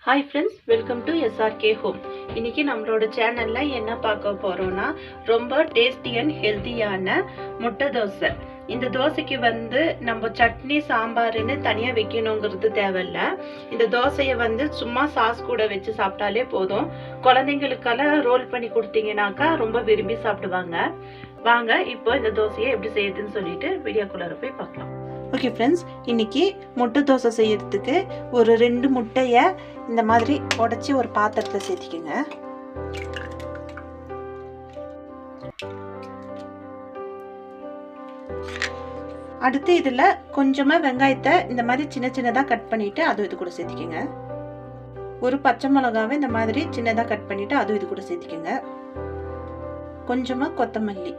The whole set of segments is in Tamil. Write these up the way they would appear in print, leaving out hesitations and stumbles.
Hi friends, welcome to SRK Home. இன்னைக்கு நம்மளோட சேனல்ல என்ன பார்க்க போறோம்னா ரொம்ப டேஸ்டி அண்ட் ஹெல்தியான முட்டை தோசை. இந்த தோசைக்கு நம்ம சட்னி சாம்பார்னு தனியா வைக்கணும்ங்கிறது தேவையில்ல. இந்த தோசையை சும்மா சாஸ் கூட வச்சு சாப்பிட்டாலே போதும். குழந்தைங்களுக்கெல்லாம் ரோல் பண்ணி கொடுத்தீங்கன்னாக்கா ரொம்ப விரும்பி சாப்பிடுவாங்க. வாங்க இப்போ இந்த தோசையை எப்படி செய்யுதுன்னு சொல்லிட்டு வீடியோக்குள்ளார போய் பார்க்கலாம். ஓகே ஃப்ரெண்ட்ஸ், இன்னைக்கு முட்டை தோசை செய்யறதுக்கு ஒரு 2 முட்டையை இந்த மாதிரி உடைச்சி ஒரு பாத்திரத்தில் சேர்த்திக்கோங்க. அடுத்து இதில் கொஞ்சமாக வெங்காயத்தை இந்த மாதிரி சின்ன சின்னதாக கட் பண்ணிவிட்டு அதுவும் இது கூட சேர்த்திக்கோங்க. ஒரு பச்சை மிளகாவை இந்த மாதிரி சின்னதாக கட் பண்ணிவிட்டு அதுவும் இது கூட சேர்த்திக்கோங்க. கொஞ்சமாக கொத்தமல்லி,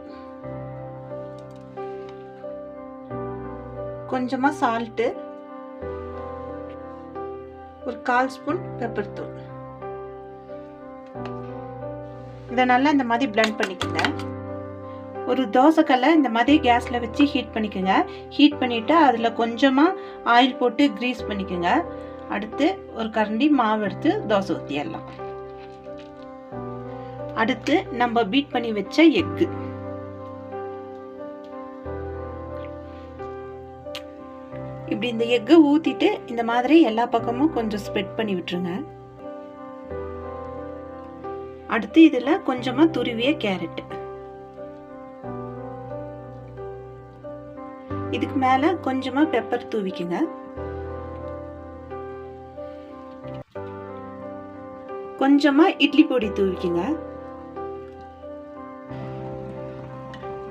கொஞ்சமா சால்ட்டு, ஒரு 1/4 ஸ்பூன் பெப்பர் தூள். இதை நல்லா இந்த மாதிரி பிளெண்ட் பண்ணிக்கோங்க. ஒரு தோசைக்கல்லை இந்த மாதிரி கேஸ்ல வச்சு ஹீட் பண்ணிக்கோங்க. ஹீட் பண்ணிட்டு அதுல கொஞ்சமா ஆயில் போட்டு கிரீஸ் பண்ணிக்கோங்க. அடுத்து ஒரு கரண்டி மாவு எடுத்து தோசை ஊற்றிடலாம். அடுத்து நம்ம பீட் பண்ணி வச்ச எக்கு, இப்படி இந்த எக்கை ஊத்திட்டு இந்த மாதிரி எல்லா பக்கமும் கொஞ்சம் ஸ்ப்ரெட் பண்ணி விட்டுருங்க. அடுத்து இதுல கொஞ்சமா துருவிய கேரட், இதுக்கு மேல கொஞ்சமா பெப்பர் தூவிக்குங்க. கொஞ்சமா இட்லி பொடி தூவிக்குங்க.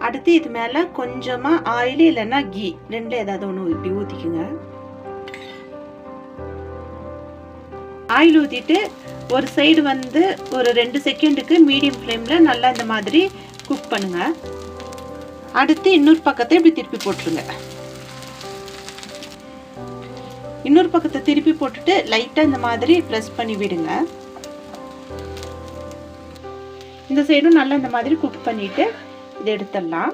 அடுத்து இது மேல கொஞ்சமா ஆயில் இல்லைன்னா கீ, ரெண்டு ஏதாவது ஒன்று இப்படி ஊத்திக்குங்க. ஆயில் ஊத்திட்டு ஒரு சைடு ஒரு 2 செகண்டுக்கு மீடியம் ஃப்ளேம்ல நல்லா இந்த மாதிரி குக் பண்ணுங்க. அடுத்து இன்னொரு பக்கத்தை இப்படி திருப்பி போட்டுருங்க. இன்னொரு பக்கத்தை திருப்பி போட்டுட்டு லைட்டா இந்த மாதிரி பிரஸ் பண்ணி விடுங்க. இந்த சைடும் நல்லா இந்த மாதிரி குக் பண்ணிட்டு இதை எடுத்துடலாம்.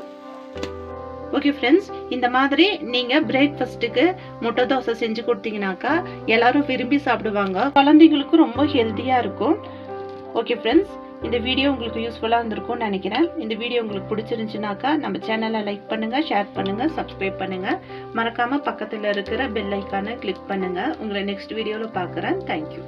ஓகே ஃப்ரெண்ட்ஸ், இந்த மாதிரி நீங்க பிரேக்ஃபாஸ்ட்டுக்கு முட்டை தோசை செஞ்சு கொடுத்தீங்கன்னாக்கா எல்லாரும் விரும்பி சாப்பிடுவாங்க. குழந்தைங்களுக்கும் ரொம்ப ஹெல்த்தியா இருக்கும். ஓகே ஃப்ரெண்ட்ஸ், இந்த வீடியோ உங்களுக்கு யூஸ்ஃபுல்லா இருந்திருக்கும்னு நினைக்கிறேன். இந்த வீடியோ உங்களுக்கு பிடிச்சிருந்துச்சுனாக்கா நம்ம சேனலை லைக் பண்ணுங்க, ஷேர் பண்ணுங்க, சப்ஸ்கிரைப் பண்ணுங்க. மறக்காம பக்கத்துல இருக்கிற பெல் ஐக்கானை கிளிக் பண்ணுங்க. உங்களை நெக்ஸ்ட் வீடியோல பார்க்குறேன். தேங்க்யூ.